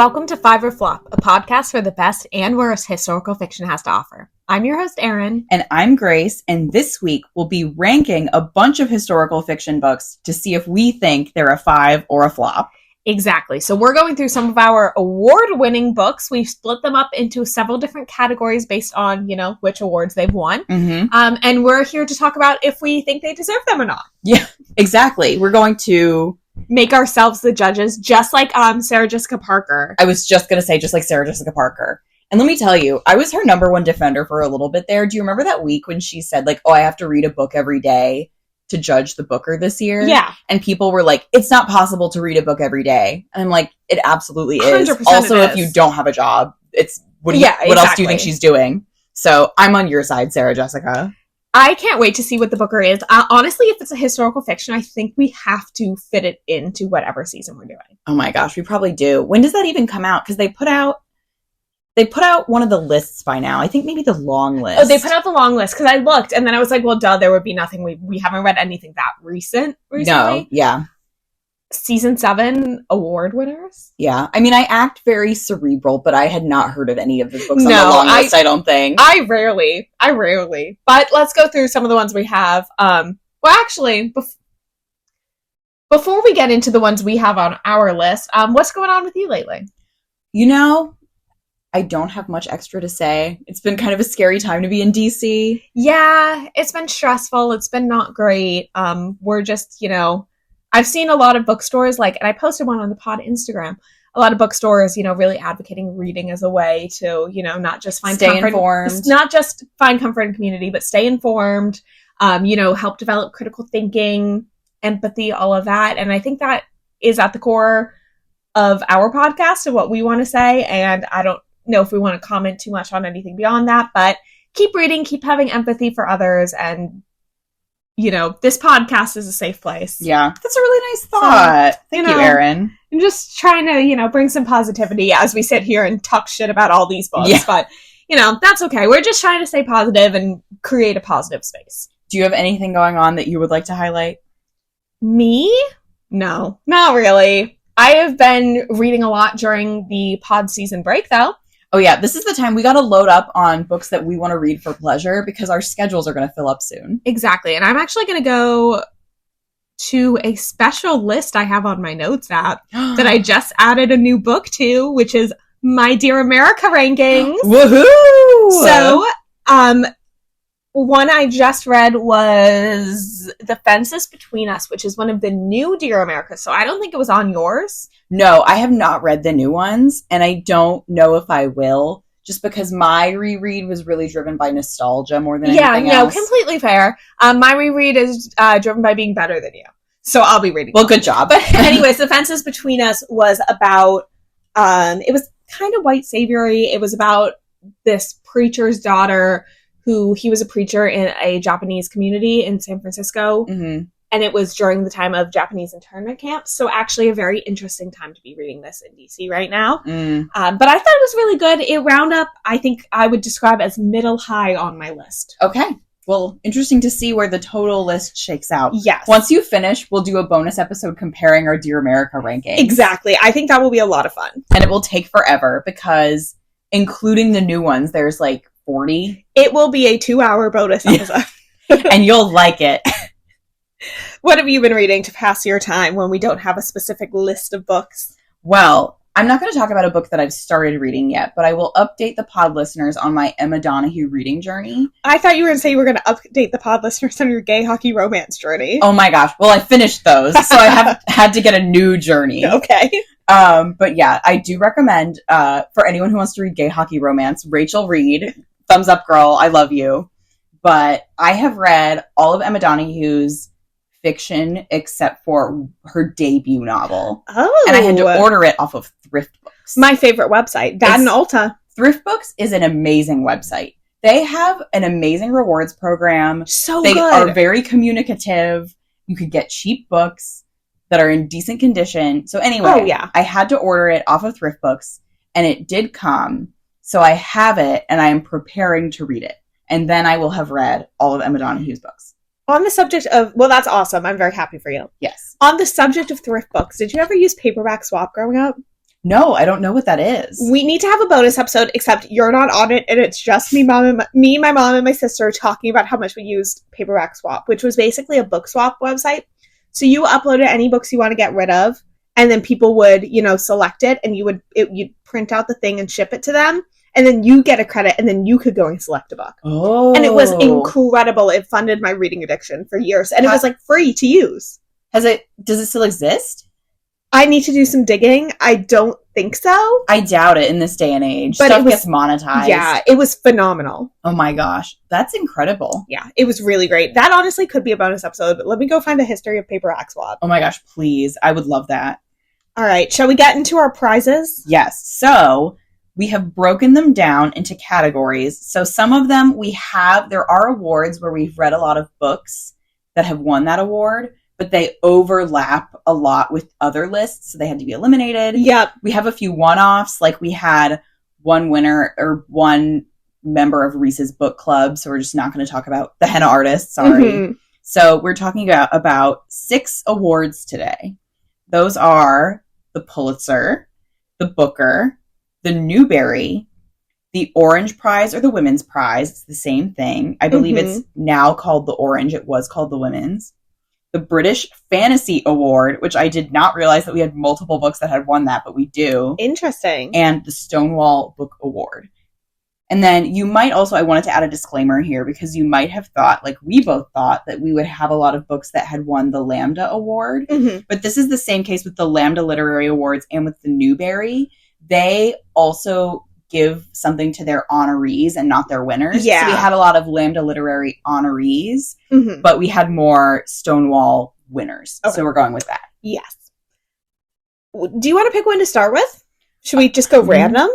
Welcome to Five or Flop, a podcast for the best and worst historical fiction has to offer. I'm your host, Erin. And I'm Grace, and this week we'll be ranking a bunch of historical fiction books to see if we think they're a five or a flop. Exactly. So we're going through some of our award-winning books. We've split them up into several different categories based on, which awards they've won. Mm-hmm. And we're here to talk about if we think they deserve them or not. Yeah, exactly. We're going to make ourselves the judges, just like Sarah Jessica Parker. I was just going to say, just like Sarah Jessica Parker. And let me tell you, I was her number one defender for a little bit there. Do you remember that week when she said, I have to read a book every day to judge the Booker this year? Yeah. And people were like, it's not possible to read a book every day. And I'm like, it absolutely is. 100% Also, if you don't have a job, it's what exactly. else do you think she's doing? So I'm on your side, Sarah Jessica. I can't wait to see what the Booker is. Honestly, if it's a historical fiction, I think we have to fit it into whatever season we're doing. Oh my gosh, we probably do. When does that even come out? Because they put out one of the lists by now. I think maybe the long list. Oh, they put out the long list because I looked and then I was like, well, duh, there would be nothing. We haven't read anything that recently. No, yeah. Season 7 award winners? Yeah. I mean, I act very cerebral, but I had not heard of any of the books on the long list, I don't think. I rarely. But let's go through some of the ones we have. Actually, before we get into the ones we have on our list, what's going on with you lately? I don't have much extra to say. It's been kind of a scary time to be in DC. Yeah, it's been stressful. It's been not great. We're just, I've seen a lot of bookstores, and I posted one on the pod Instagram, a lot of bookstores, really advocating reading as a way to, not just find stay informed. Not just find comfort in community, but stay informed, help develop critical thinking, empathy, all of that. And I think that is at the core of our podcast and what we want to say. And I don't know if we want to comment too much on anything beyond that, but keep reading, keep having empathy for others, and this podcast is a safe place. Yeah, that's a really nice thought. So, Thank you, Erin. I'm just trying to, bring some positivity as we sit here and talk shit about all these books. Yeah. But, that's okay. We're just trying to stay positive and create a positive space. Do you have anything going on that you would like to highlight? Me? No, not really. I have been reading a lot during the pod season break, though. Oh, yeah. This is the time we got to load up on books that we want to read for pleasure because our schedules are going to fill up soon. Exactly. And I'm actually going to go to a special list I have on my notes app that I just added a new book to, which is My Dear America rankings. Woohoo! So, one I just read was The Fences Between Us, which is one of the new Dear America. So I don't think it was on yours. No, I have not read the new ones, and I don't know if I will, just because my reread was really driven by nostalgia more than anything else. Yeah, completely fair. My reread is driven by being better than you. So I'll be reading. Well, good job. But anyways, The Fences Between Us was about, it was kind of white saviory. It was about this preacher's daughter he was a preacher in a Japanese community in San Francisco. Mm-hmm. And it was during the time of Japanese internment camps. So actually a very interesting time to be reading this in DC right now. But I thought it was really good. It wound up, I think I would describe as middle high on my list. Okay. Well, interesting to see where the total list shakes out. Yes. Once you finish, we'll do a bonus episode comparing our Dear America rankings. Exactly. I think that will be a lot of fun. And it will take forever because including the new ones, there's 40. It will be a 2-hour bonus episode. And you'll like it. What have you been reading to pass your time when we don't have a specific list of books? Well, I'm not going to talk about a book that I've started reading yet, but I will update the pod listeners on my Emma Donoghue reading journey. I thought you were going to say you were going to update the pod listeners on your gay hockey romance journey. Oh my gosh. Well, I finished those, so I have had to get a new journey. Okay. But yeah, I do recommend, for anyone who wants to read gay hockey romance, Rachel Reed. Thumbs up, girl. I love you. But I have read all of Emma Donoghue's fiction except for her debut novel. Oh. And I had to order it off of Thrift Books. My favorite website. That and Ulta. Thrift Books is an amazing website. They have an amazing rewards program. They are very communicative. You could get cheap books that are in decent condition. So anyway, I had to order it off of Thrift Books, and it did come. So I have it, and I am preparing to read it. And then I will have read all of Emma Donoghue's books. On the subject of, well, that's awesome. I'm very happy for you. Yes. On the subject of thrift books, did you ever use paperback swap growing up? No, I don't know what that is. We need to have a bonus episode, except you're not on it, and it's just my mom, and my sister talking about how much we used Paperback Swap, which was basically a book swap website. So you uploaded any books you want to get rid of, and then people would, select it, and you'd print out the thing and ship it to them, and then you get a credit, and then you could go and select a book. Oh. And it was incredible. It funded my reading addiction for years, and it was free to use. Does it still exist? I need to do some digging. I don't think so. I doubt it in this day and age. But Stuff gets monetized. Yeah, it was phenomenal. Oh my gosh. That's incredible. Yeah, it was really great. That honestly could be a bonus episode, but let me go find a history of Paperback Swap. Oh my gosh, please. I would love that. All right, shall we get into our prizes? Yes. So we have broken them down into categories. So some of them there are awards where we've read a lot of books that have won that award, but they overlap a lot with other lists, so they had to be eliminated. Yep. We have a few one-offs, like we had one winner or one member of Reese's book club, so we're just not going to talk about the henna artist, sorry. Mm-hmm. So we're talking about 6 awards today. Those are the Pulitzer, the Booker, the Newbery, the Orange Prize or the Women's Prize. It's the same thing. I believe it's now called the Orange. It was called the Women's. The British Fantasy Award, which I did not realize that we had multiple books that had won that, but we do. Interesting. And the Stonewall Book Award. And then you might also, I wanted to add a disclaimer here, because you might have thought, like we both thought, that we would have a lot of books that had won the Lambda Award. Mm-hmm. But this is the same case with the Lambda Literary Awards and with the Newbery. They also give something to their honorees and not their winners. Yeah. So we had a lot of Lambda Literary honorees, but we had more Stonewall winners. Okay. So we're going with that. Yes. Do you want to pick one to start with? Should we just go random?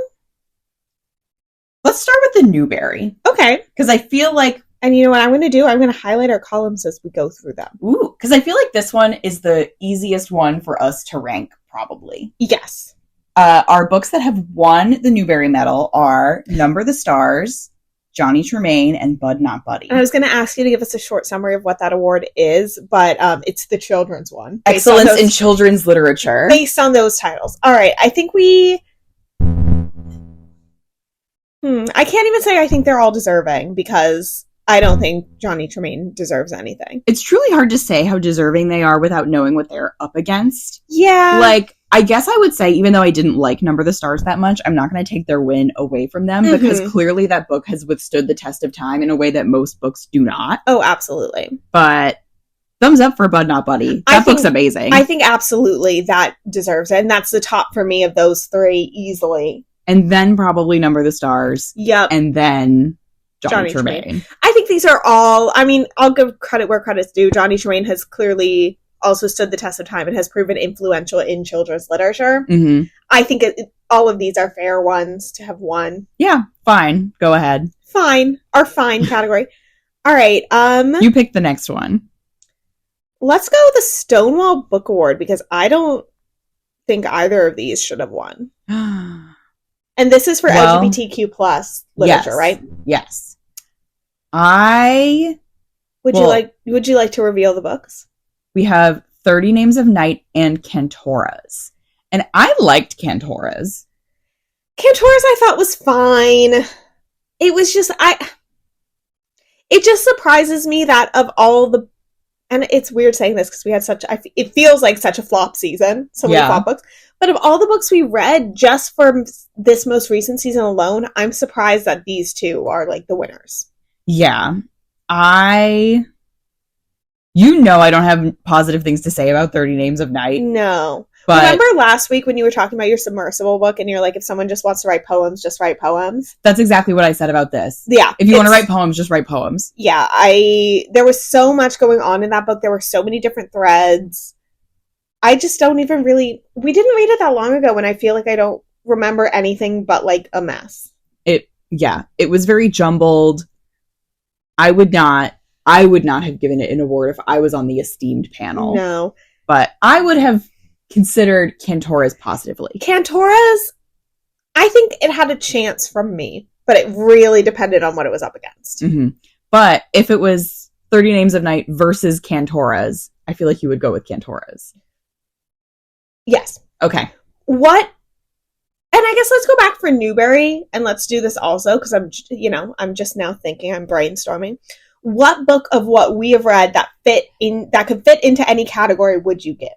Let's start with the Newbery. Okay. Because I feel like... And you know what I'm going to do? I'm going to highlight our columns as we go through them. Ooh. Because I feel like this one is the easiest one for us to rank, probably. Yes. Our books that have won the Newbery Medal are Number the Stars, Johnny Tremain, and Bud Not Buddy. I was going to ask you to give us a short summary of what that award is, but it's the children's one. Excellence in Children's Literature. Based on those titles. All right. I think I can't even say I think they're all deserving, because I don't think Johnny Tremain deserves anything. It's truly hard to say how deserving they are without knowing what they're up against. Yeah. Like, I guess I would say, even though I didn't like Number the Stars that much, I'm not going to take their win away from them, because clearly that book has withstood the test of time in a way that most books do not. Oh, absolutely. But thumbs up for Bud Not Buddy. That book's amazing. I think absolutely that deserves it. And that's the top for me of those 3 easily. And then probably Number the Stars. Yep. And then Johnny Tremain. I think these are all, I'll give credit where credit's due. Johnny Tremain has clearly also stood the test of time and has proven influential in children's literature. Mm-hmm. I think all of these are fair ones to have won. Yeah, fine. Go ahead. Fine. Our fine category. All right. You pick the next one. Let's go with the Stonewall Book Award, because I don't think either of these should have won. And this is for LGBTQ plus literature, right? Yes. Would you like to reveal the books? We have 30 Names of Night and Cantoras. And I liked Cantoras. Cantoras I thought was fine. It was just it just surprises me that of all the, and it's weird saying this because we had it feels like such a flop season, so many flop books. But of all the books we read just for this most recent season alone, I'm surprised that these 2 are like the winners. Yeah. I don't have positive things to say about 30 Names of Night. No. But remember last week when you were talking about your submersible book and you're like, if someone just wants to write poems, just write poems? That's exactly what I said about this. Yeah. If you want to write poems, just write poems. Yeah. There was so much going on in that book. There were so many different threads. I just don't even we didn't read it that long ago, and I feel like I don't remember anything but like a mess. It was very jumbled. I would not have given it an award if I was on the esteemed panel. No. But I would have considered Cantoras positively. Cantoras, I think it had a chance from me, but it really depended on what it was up against. Mm-hmm. But if it was 30 Names of Night versus Cantoras, I feel like you would go with Cantoras. Yes. Okay. What I guess let's go back for Newbery, and let's do this also, because I'm just now thinking, I'm brainstorming. What book of what we have read that could fit into any category would you give?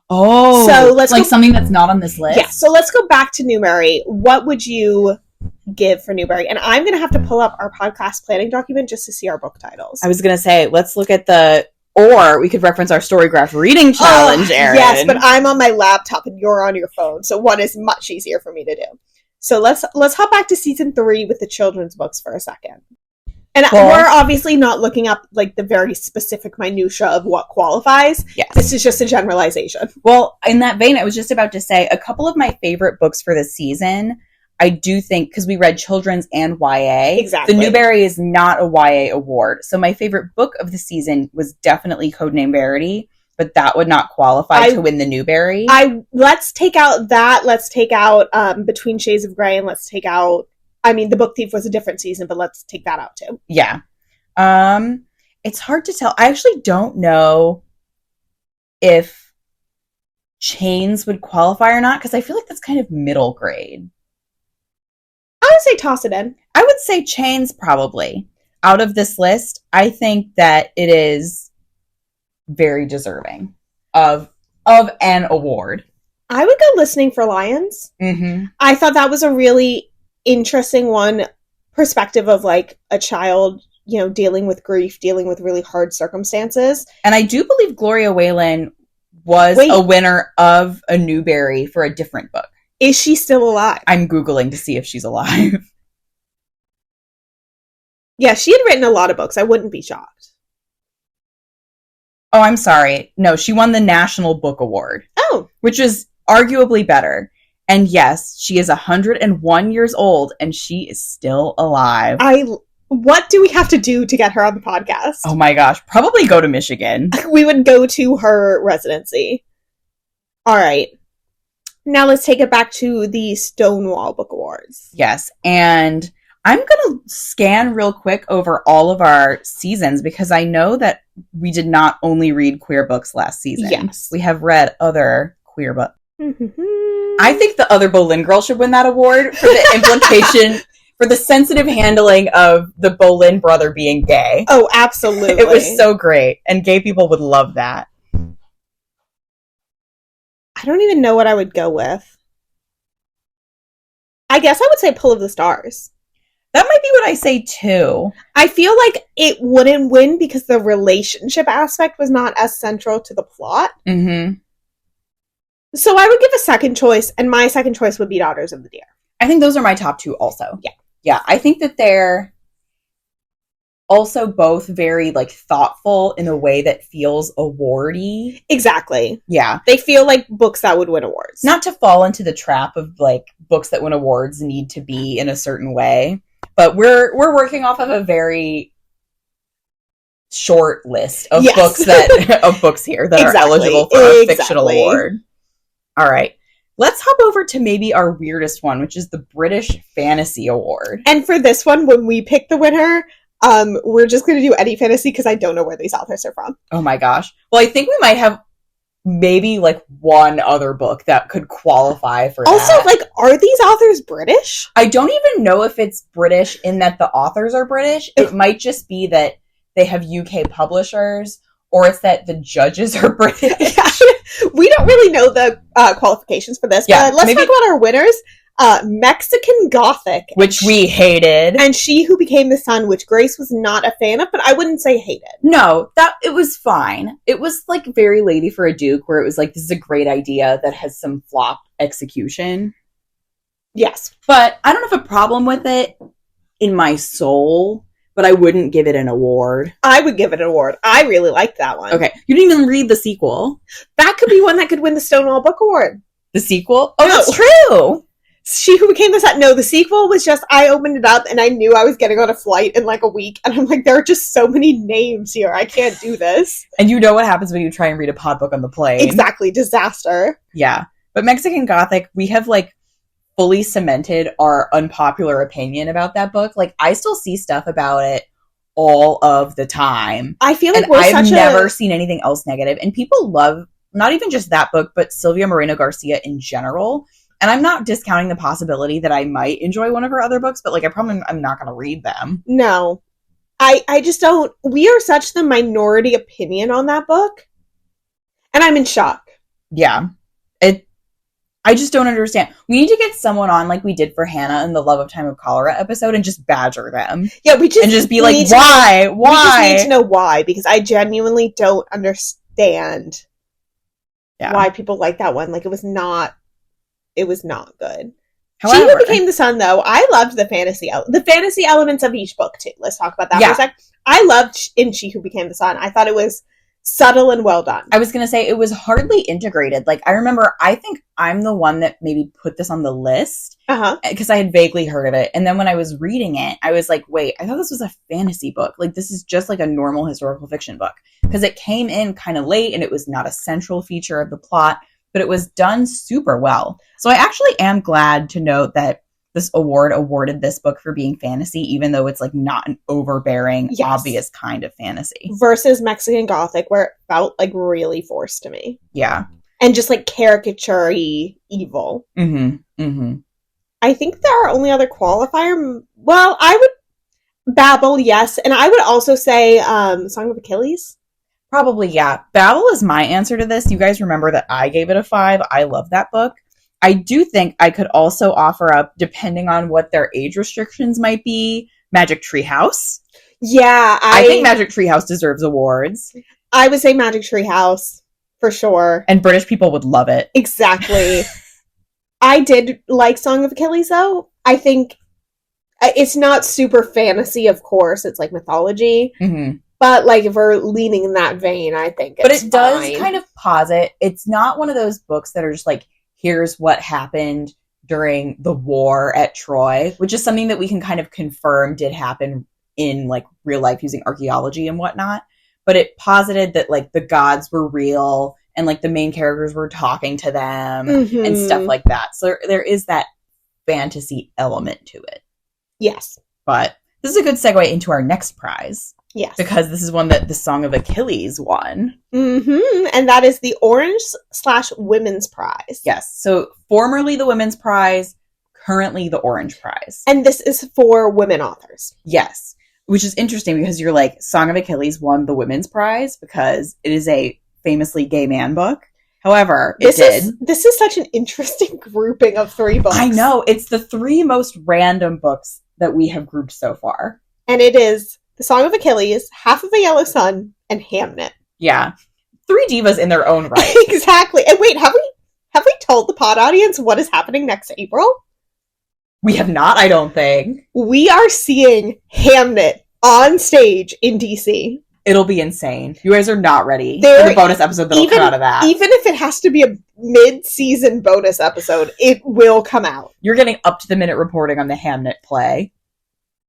Oh, so let's something that's not on this list? Yeah, so let's go back to Newbery. What would you give for Newbery? And I'm going to have to pull up our podcast planning document just to see our book titles. I was going to say, let's look at or we could reference our Storygraph reading challenge, Erin. Yes, but I'm on my laptop and you're on your phone, so one is much easier for me to do. So let's hop back to season 3 with the children's books for a second. And we're obviously not looking up like the very specific minutia of what qualifies. Yes. This is just a generalization. Well, in that vein, I was just about to say a couple of my favorite books for this season, I do think, because we read children's and YA. Exactly. The Newbery is not a YA award. So my favorite book of the season was definitely Codename Verity, but that would not qualify to win the Newbery. Let's take out that. Let's take out Between Shades of Grey, and let's take out, The Book Thief was a different season, but let's take that out too. Yeah. It's hard to tell. I actually don't know if Chains would qualify or not, because I feel like that's kind of middle grade. I would say toss it in. I would say Chains probably. Out of this list, I think that it is very deserving of an award. I would go Listening for Lions. Mm-hmm. I thought that was a really interesting perspective of like a child, dealing with grief, dealing with really hard circumstances. And I do believe Gloria Whalen was a winner of a Newbery for a different book. Is she still alive? I'm Googling to see if she's alive. Yeah, she had written a lot of books. I wouldn't be shocked. Oh, I'm sorry. No, she won the National Book Award. Oh. Which is arguably better. And yes, she is 101 years old and she is still alive. What do we have to do to get her on the podcast? Oh my gosh. Probably go to Michigan. We would go to her residency. All right. Now let's take it back to the Stonewall Book Awards. Yes, and I'm going to scan real quick over all of our seasons because I know that we did not only read queer books last season. Yes. We have read other queer books. Mm-hmm. I think the other Boleyn girl should win that award for the implication, for the sensitive handling of the Boleyn brother being gay. Oh, absolutely. It was so great, and gay people would love that. I don't even know what I would go with. I guess I would say Pull of the Stars. That might be what I say too. I feel like it wouldn't win because the relationship aspect was not as central to the plot. Mm-hmm. So I would give a second choice, and my second choice would be Daughters of the Deer. I think those are my top two also. Yeah. Yeah, I think that they're also both very thoughtful in a way that feels awardy. Exactly. Yeah. They feel like books that would win awards. Not to fall into the trap of books that win awards need to be in a certain way, but we're working off of a very short list of books here that are eligible for a fictional award. All right. Let's hop over to maybe our weirdest one, which is the British Fantasy Award. And for this one, when we pick the winner, we're just going to do any fantasy because I don't know where these authors are from. Oh my gosh. Well, I think we might have maybe one other book that could qualify for also, that. Also, are these authors British? I don't even know if it's British in that the authors are British. It might just be that they have UK publishers, or it's that the judges are British. We don't really know the qualifications for this, but let's talk about our winners. Mexican Gothic, which we hated, and She Who Became the Sun, which Grace was not a fan of, but I wouldn't say hated. No, it was fine. It was very Lady for a Duke, where it was this is a great idea that has some flop execution. Yes, but I don't have a problem with it in my soul. But I wouldn't give it an award. I would give it an award. I really liked that one. Okay, you didn't even read the sequel. That could be one that could win the Stonewall Book Award. The sequel? Oh, no. That's true. She Who Became the Sun. No, the sequel was just, I opened it up and I knew I was getting on a flight in a week. And I'm there are just so many names here. I can't do this. And you know what happens when you try and read a pod book on the plane. Exactly. Disaster. Yeah. But Mexican Gothic, we have fully cemented our unpopular opinion about that book. I still see stuff about it all of the time. I feel like I've never seen anything else negative. And people love not even just that book, but Silvia Moreno Garcia in general. And I'm not discounting the possibility that I might enjoy one of her other books, but like I probably I'm not going to read them. No. I just don't. We are such the minority opinion on that book. And I'm in shock. Yeah. I just don't understand. We need to get someone on like we did for Hannah in the Love of Time of Cholera episode and just badger them. Yeah, and just be like, why? Why? We just need to know why, because I genuinely don't understand why people like that one. Like, it was not good. However, She Who Became the Sun, though, I loved the fantasy elements of each book, too. Let's talk about that for a sec. I loved in She Who Became the Sun. I thought it was subtle and well done. I was going to say, it was hardly integrated. Like, I remember, I think I'm the one that maybe put this on the list. Because I had vaguely heard of it. And then when I was reading it, I was like, wait, I thought this was a fantasy book. Like, this is just like a normal historical fiction book. Because it came in kind of late, and it was not a central feature of the plot, but it was done super well. So I actually am glad to note that this award awarded this book for being fantasy, even though it's like not an overbearing, obvious kind of fantasy. Versus Mexican Gothic, where it felt like really forced to me. Yeah. And just like caricature-y evil. Mm-hmm. Mm-hmm. I think there are only other qualifier. Well, I would Babel, yes. And I would also say Song of Achilles. Probably, yeah. Babel is my answer to this. You guys remember that I gave it a 5. I love that book. I do think I could also offer up, depending on what their age restrictions might be, Magic Tree House. Yeah. I think Magic Tree House deserves awards. I would say Magic Tree House, for sure. And British people would love it. Exactly. I did like Song of Achilles, though. I think it's not super fantasy, of course. It's like mythology. Mm-hmm. But, like, if we're leaning in that vein, I think it's But it does kind of posit. It's not one of those books that are just like, here's what happened during the war at Troy, which is something that we can kind of confirm did happen in, like, real life using archaeology and whatnot. But it posited that, like, the gods were real and, like, the main characters were talking to them and stuff like that. So there is that fantasy element to it. Yes. But this is a good segue into our next prize. Yes. Because this is one that the Song of Achilles won. Mm-hmm. And that is the Orange/Women's Prize. Yes. So formerly the Women's Prize, currently the Orange Prize. And this is for women authors. Yes. Which is interesting because you're like, Song of Achilles won the Women's Prize because it is a famously gay man book. However, this is such an interesting grouping of 3 books. I know. It's the 3 most random books that we have grouped so far. And it is The Song of Achilles, Half of a Yellow Sun, and Hamnet. Yeah. 3 divas in their own right. Exactly. And wait, have we told the pod audience what is happening next April? We have not, I don't think. We are seeing Hamnet on stage in DC. It'll be insane. You guys are not ready for the bonus episode that'll come out of that. Even if it has to be a mid-season bonus episode, it will come out. You're getting up-to-the-minute reporting on the Hamnet play.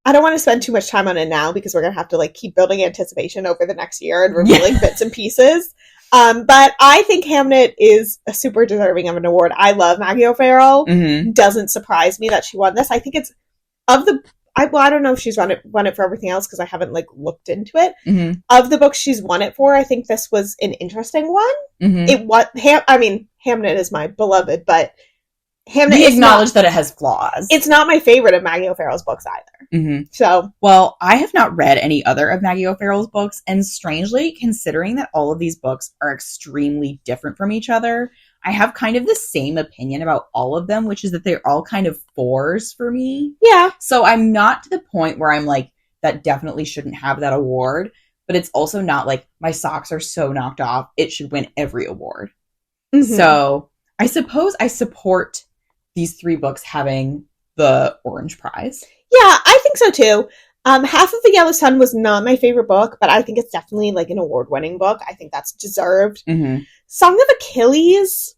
I don't want to spend too much time on it now because we're going to have to like keep building anticipation over the next year and revealing bits and pieces. But I think Hamnet is a super deserving of an award. I love Maggie O'Farrell. Mm-hmm. Doesn't surprise me that she won this. I think it's of the... I don't know if she's won it for everything else because I haven't like looked into it. Mm-hmm. Of the books she's won it for, I think this was an interesting one. Mm-hmm. Hamnet is my beloved, but Hamnet we acknowledge that it has flaws. It's not my favorite of Maggie O'Farrell's books either. Mm-hmm. So, well, I have not read any other of Maggie O'Farrell's books, and strangely, considering that all of these books are extremely different from each other, I have kind of the same opinion about all of them, which is that they're all kind of 4s for me. Yeah. So I'm not to the point where I'm like, that definitely shouldn't have that award, but it's also not like my socks are so knocked off, it should win every award. Mm-hmm. So I suppose I support these 3 books having the Orange Prize. Yeah, I think so too. Half of the Yellow Sun was not my favorite book, but I think it's definitely like an award-winning book. I think that's deserved. Mm-hmm. Song of Achilles,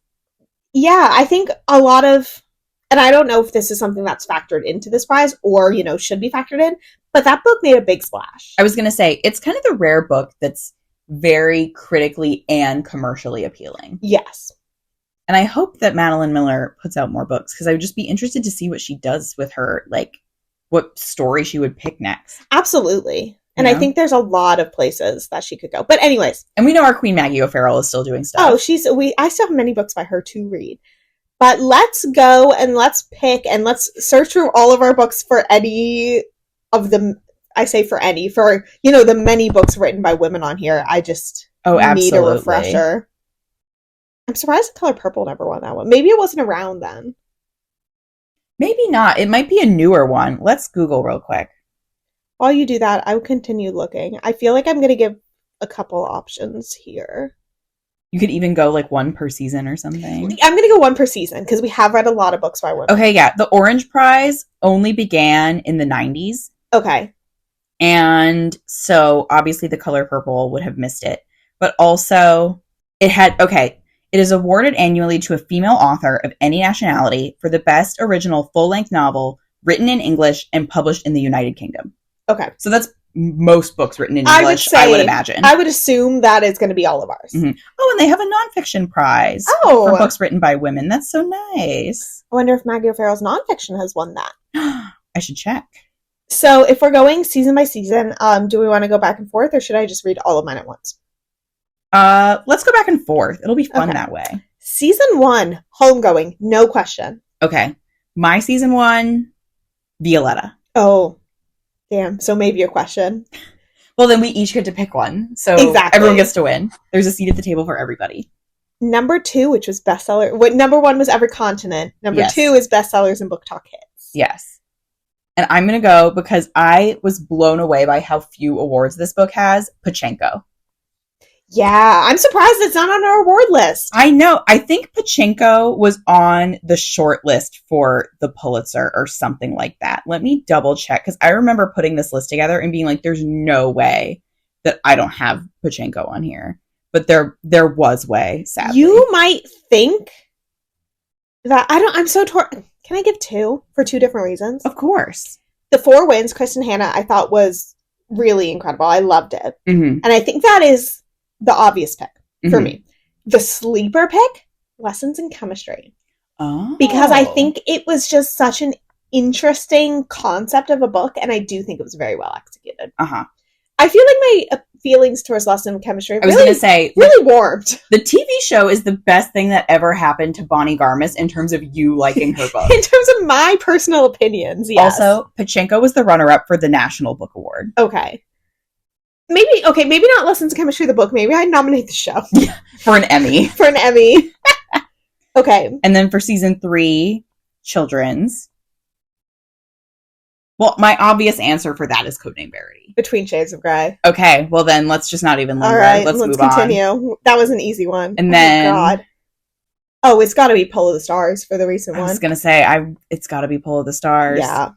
yeah, I think a lot of, and I don't know if this is something that's factored into this prize or, should be factored in, but that book made a big splash. I was going to say, it's kind of the rare book that's very critically and commercially appealing. Yes. And I hope that Madeline Miller puts out more books because I would just be interested to see what she does with her, like, what story she would pick next. Absolutely. And I think there's a lot of places that she could go. But anyways. And we know our Queen Maggie O'Farrell is still doing stuff. Oh, I still have many books by her to read. But let's go and let's pick and let's search through all of our books for any of them. I say for any, for, the many books written by women on here. I just need a refresher. I'm surprised The Color Purple never won that one. Maybe it wasn't around then. Maybe not. It might be a newer one. Let's Google real quick. While you do that, I will continue looking. I feel like I'm going to give a couple options here. You could even go like one per season or something. I'm going to go one per season because we have read a lot of books by women. Okay, yeah. The Orange Prize only began in the 90s. Okay. And so obviously The Color Purple would have missed it. But also it is awarded annually to a female author of any nationality for the best original full-length novel written in English and published in the United Kingdom. Okay. So that's most books written in English, I would imagine. I would assume that is going to be all of ours. Mm-hmm. Oh, and they have a nonfiction prize for books written by women. That's so nice. I wonder if Maggie O'Farrell's nonfiction has won that. I should check. So if we're going season by season, do we want to go back and forth, or should I just read all of mine at once? Let's go back and forth. It'll be fun that way. Season 1, Homegoing, no question. Okay. My season 1, Violetta. Oh, damn. So maybe a question. Well, then we each get to pick one. So exactly. Everyone gets to win. There's a seat at the table for everybody. Number 2, which was bestseller. Number 1 was Every Continent. Number 2 is bestsellers and book talk hits. Yes. And I'm going to go because I was blown away by how few awards this book has. Pachenko. Yeah, I'm surprised it's not on our award list. I know. I think Pachenko was on the short list for the Pulitzer or something like that. Let me double check because I remember putting this list together and being like, there's no way that I don't have Pachenko on here. But there was way, sadly. You might think that I'm so torn. Can I give 2 for 2 different reasons? Of course. The 4 Winds, Kristen Hanna, I thought was really incredible. I loved it. Mm-hmm. And I think that is the obvious pick for me. The sleeper pick, Lessons in Chemistry. Oh. Because I think it was just such an interesting concept of a book, and I do think it was very well executed. Uh-huh. I feel like my feelings towards Lessons in Chemistry really warmed. The TV show is the best thing that ever happened to Bonnie Garmus in terms of you liking her book. In terms of my personal opinions, yes. Also, Pachenko was the runner-up for the National Book Award. Okay. Maybe not Lessons in Chemistry, the book. Maybe I'd nominate the show. For an Emmy. For an Emmy. Okay. And then for season 3, children's. Well, my obvious answer for that is Codename Verity. Between Shades of Grey. Okay, well then let's just not even linger. All right, let's move continue. On. That was an easy one. And then... God. Oh, it's got to be Pull of the Stars for the recent one. I was going to say, it's got to be Pull of the Stars. Yeah.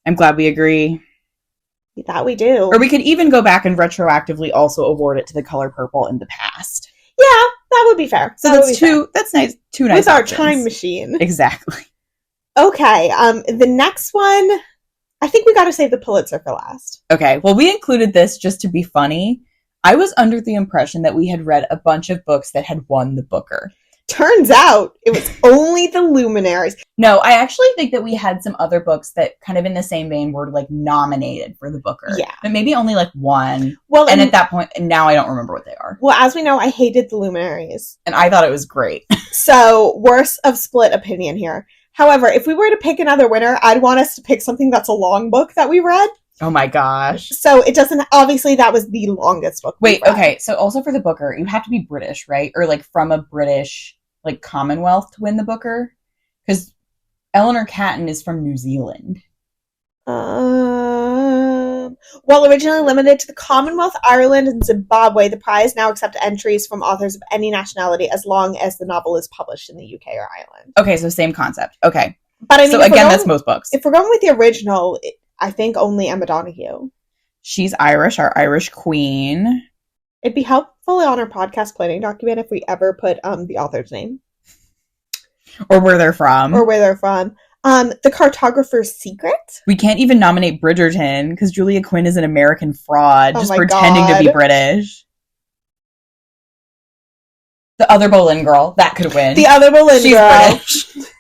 I'm glad we agree. That we do. Or we could even go back and retroactively also award it to The Color Purple in the past. Yeah, that would be fair. So that's two. That's nice. 2 nice. With options. Our time machine. Exactly. Okay. The next one, I think we got to save the Pulitzer for last. Okay. Well, we included this just to be funny. I was under the impression that we had read a bunch of books that had won the Booker. Turns out it was only the Luminaries. No, I actually think that we had some other books that kind of in the same vein were like nominated for the Booker. Yeah. But maybe only like one. Well, and at that point, now I don't remember what they are. Well, as we know, I hated the Luminaries. And I thought it was great. So, worse of split opinion here. However, if we were to pick another winner, I'd want us to pick something that's a long book that we read. Oh my gosh. So it doesn't, obviously that was the longest book. Wait, okay. So also for the Booker, you have to be British, right? Or like from a British, like Commonwealth to win the Booker? Because Eleanor Catton is from New Zealand. Well, originally limited to the Commonwealth, Ireland, and Zimbabwe, the prize now accepts entries from authors of any nationality as long as the novel is published in the UK or Ireland. Okay, so same concept. Okay. But I mean, so again, that's most books. If we're going with the original, I think only Emma Donoghue. She's Irish, our Irish queen. It'd be helpful on our podcast planning document if we ever put the author's name. Or where they're from. The Cartographer's Secret. We can't even nominate Bridgerton because Julia Quinn is an American fraud, just pretending to be British. The Other Boleyn Girl, that could win. The Other Boleyn Girl. She's British.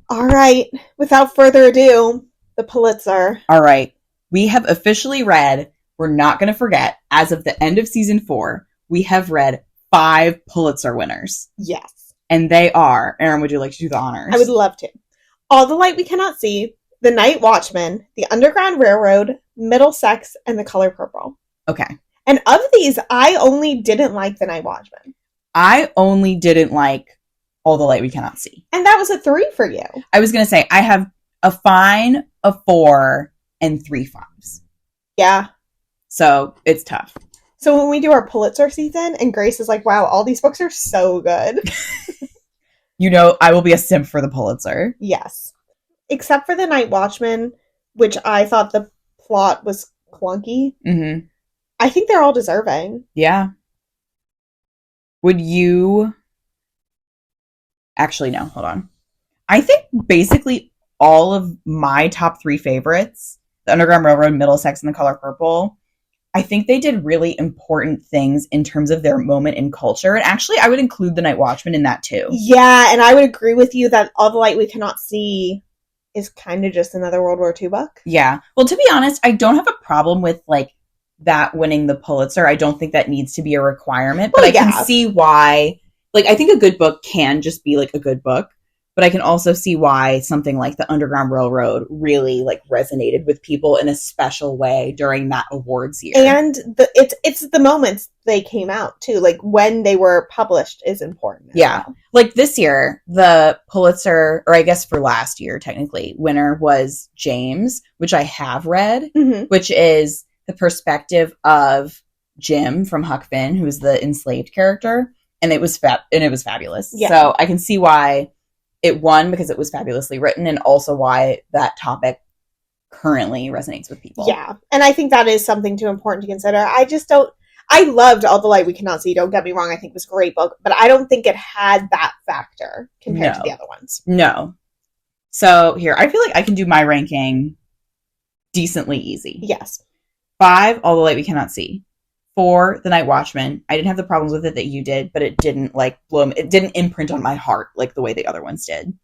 All right. Without further ado, the Pulitzer. All right. We have officially read, we're not going to forget, as of the end of season 4, we have read 5 Pulitzer winners. Yes. And they are, Erin, would you like to do the honors? I would love to. All the Light We Cannot See, The Night Watchman, The Underground Railroad, Middlesex, and The Color Purple. Okay. And of these, I only didn't like The Night Watchman. I only didn't like All the Light We Cannot See. And that was a 3 for you. I was going to say, I have a fine, a 4, and 3 5s. Yeah. So, it's tough. So when we do our Pulitzer season, and Grace is like, wow, all these books are so good. You know, I will be a simp for the Pulitzer. Yes. Except for The Night Watchman, which I thought the plot was clunky. Mm-hmm. I think they're all deserving. Yeah. Would you... Actually, no, hold on. I think basically all of my top 3 favorites, The Underground Railroad, Middlesex, and The Color Purple, I think they did really important things in terms of their moment in culture. And actually, I would include The Night Watchman in that too. Yeah, and I would agree with you that All the Light We Cannot See is kind of just another World War II book. Yeah. Well, to be honest, I don't have a problem with, like, that winning the Pulitzer. I don't think that needs to be a requirement. But I can see why... Like, I think a good book can just be, like, a good book. But I can also see why something like The Underground Railroad really, like, resonated with people in a special way during that awards year. And it's the moments they came out, too. Like, when they were published is important. Yeah. Well. Like, this year, the Pulitzer, or I guess for last year, technically, winner was James, which I have read, which is the perspective of Jim from Huck Finn, who's the enslaved character. And it was fabulous. Yeah. So I can see why it won, because it was fabulously written, and also why that topic currently resonates with people. Yeah. And I think that is something too important to consider. I loved All the Light We Cannot See. Don't get me wrong. I think it was a great book, but I don't think it had that factor compared to the other ones. No. So here, I feel like I can do my ranking decently easy. Yes. 5, All the Light We Cannot See. 4, The Night Watchman. I didn't have the problems with it that you did, but it didn't, like, blow. It didn't imprint on my heart like the way the other ones did.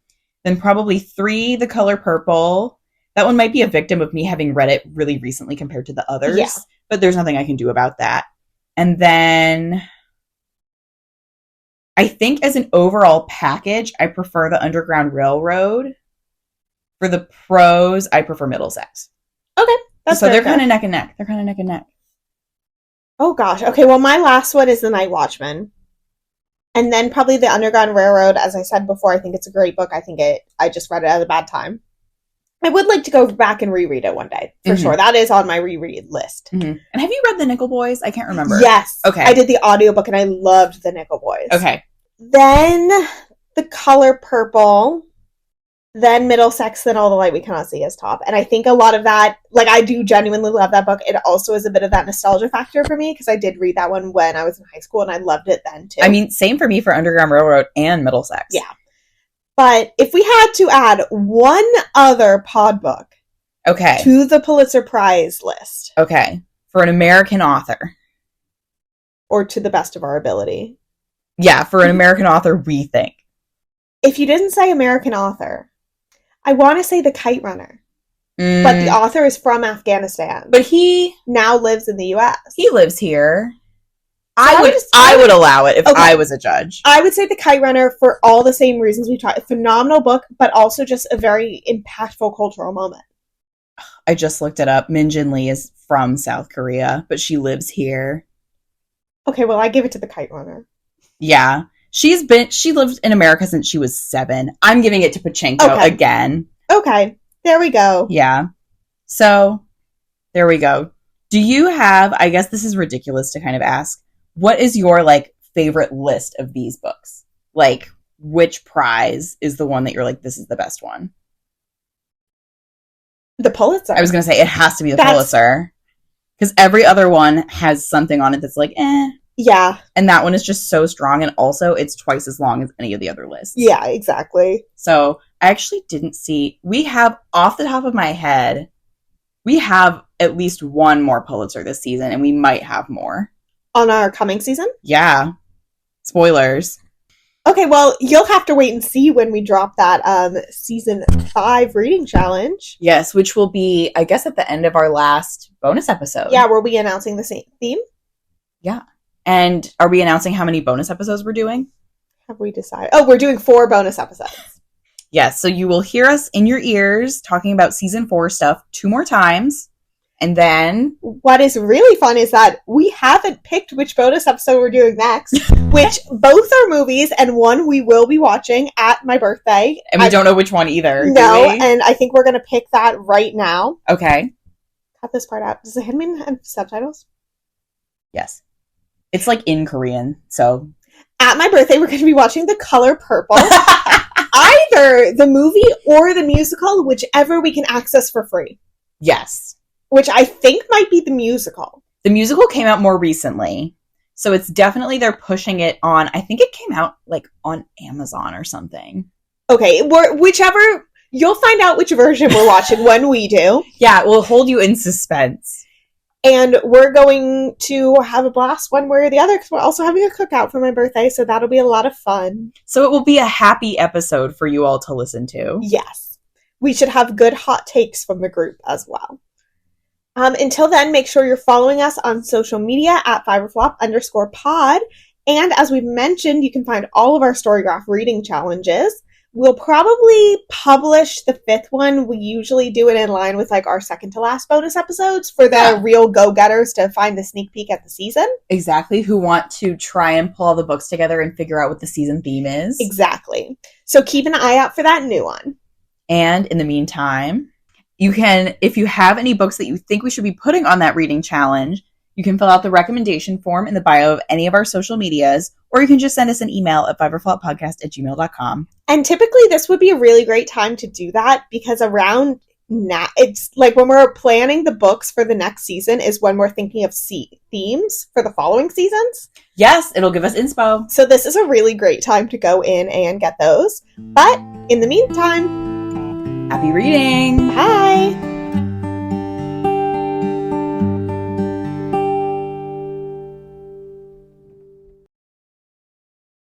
Then probably 3, The Color Purple. That one might be a victim of me having read it really recently compared to the others, but there's nothing I can do about that. And then I think as an overall package, I prefer The Underground Railroad. For the prose, I prefer Middlesex. Okay. So they're kind of neck and neck. Oh, gosh. Okay, well, my last one is The Night Watchman. And then probably The Underground Railroad. As I said before, I think it's a great book. I just read it at a bad time. I would like to go back and reread it one day, for sure. That is on my reread list. And have you read The Nickel Boys? I can't remember. Yes. Okay. I did the audiobook, and I loved The Nickel Boys. Okay. Then The Color Purple. Then Middlesex, then All the Light We Cannot See is top. And I think a lot of that, like, I do genuinely love that book. It also is a bit of that nostalgia factor for me, because I did read that one when I was in high school, and I loved it then, too. I mean, same for me for Underground Railroad and Middlesex. Yeah. But if we had to add one other pod book to the Pulitzer Prize list. Okay. For an American author. Or to the best of our ability. Yeah, for an American author, we think. If you didn't say American author, I want to say The Kite Runner. But the author is from Afghanistan. But he now lives in the U.S. He lives here. So I would allow it if I was a judge. I would say The Kite Runner for all the same reasons we talked. Phenomenal book, but also just a very impactful cultural moment. I just looked it up. Min Jin Lee is from South Korea, but she lives here. Okay, well, I give it to The Kite Runner. Yeah. She lived in America since she was 7. I'm giving it to Pachenko again. Okay. There we go. Yeah. So, there we go. Do you have, I guess this is ridiculous to kind of ask, what is your, like, favorite list of these books? Like, which prize is the one that you're like, this is the best one? The Pulitzer. I was going to say, it has to be the Pulitzer. Because every other one has something on it that's like, eh. Yeah. And that one is just so strong, and also it's twice as long as any of the other lists. Yeah, exactly. So I actually didn't see, we have, off the top of my head, we have at least one more Pulitzer this season, and we might have more. On our coming season? Yeah. Spoilers. Okay, well, you'll have to wait and see when we drop that season 5 reading challenge. Yes, which will be, I guess, at the end of our last bonus episode. Yeah, we'll be announcing the same theme. Yeah. And are we announcing how many bonus episodes we're doing? have we decided? Oh, we're doing 4 bonus episodes. Yes, so you will hear us in your ears talking about season 4 stuff 2 more times. And then what is really fun is that we haven't picked which bonus episode we're doing next, which both are movies, and one we will be watching at my birthday. And we don't know which one either. No, and I think we're going to pick that right now. Okay. Cut this part out. Does it have subtitles? Yes. It's like in Korean, so. At my birthday, we're going to be watching The Color Purple. Either the movie or the musical, whichever we can access for free. Yes. Which I think might be the musical. The musical came out more recently. So it's definitely they're pushing it on. I think it came out like on Amazon or something. Okay. Whichever. You'll find out which version we're watching when we do. Yeah, we'll hold you in suspense. And we're going to have a blast one way or the other because we're also having a cookout for my birthday. So that'll be a lot of fun. So it will be a happy episode for you all to listen to. Yes. We should have good hot takes from the group as well. Until then, make sure you're following us on social media at @5OrFlop_pod. And as we've mentioned, you can find all of our Storygraph reading challenges. We'll probably publish the 5th one. We usually do it in line with like our second to last bonus episodes for the real go-getters to find the sneak peek at the season. Exactly. Who want to try and pull all the books together and figure out what the season theme is. Exactly. So keep an eye out for that new one. And in the meantime, you can, if you have any books that you think we should be putting on that reading challenge, you can fill out the recommendation form in the bio of any of our social medias, or you can just send us an email at 5orfloppodcast@gmail.com. And typically this would be a really great time to do that because around now, it's like when we're planning the books for the next season is when we're thinking of themes for the following seasons. Yes, it'll give us inspo. So this is a really great time to go in and get those. But in the meantime, happy reading! Bye!